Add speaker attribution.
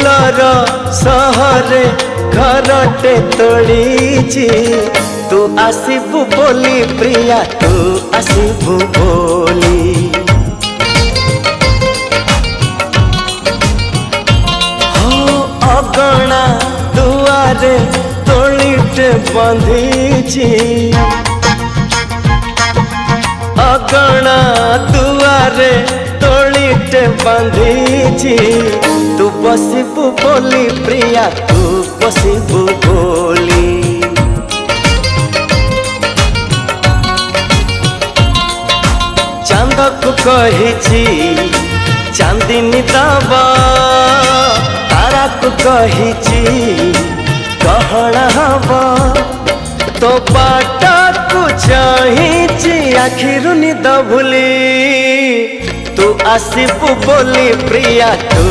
Speaker 1: दूरर सहरे घरटे तोड़ी तू आसबू बोली प्रिया तू आसबू बोली हो अगणा दुआरे तोड़ीटे बंधी अगणा दुआरे तोड़ीटे बंधी तू बसबू बोली प्रिया तू बसबू बोली चांद को कही चांदनी दबा तारा को कही गहना हवा तो बाट को चाही आखिर निद भूली तू आसबू बोली प्रिया तू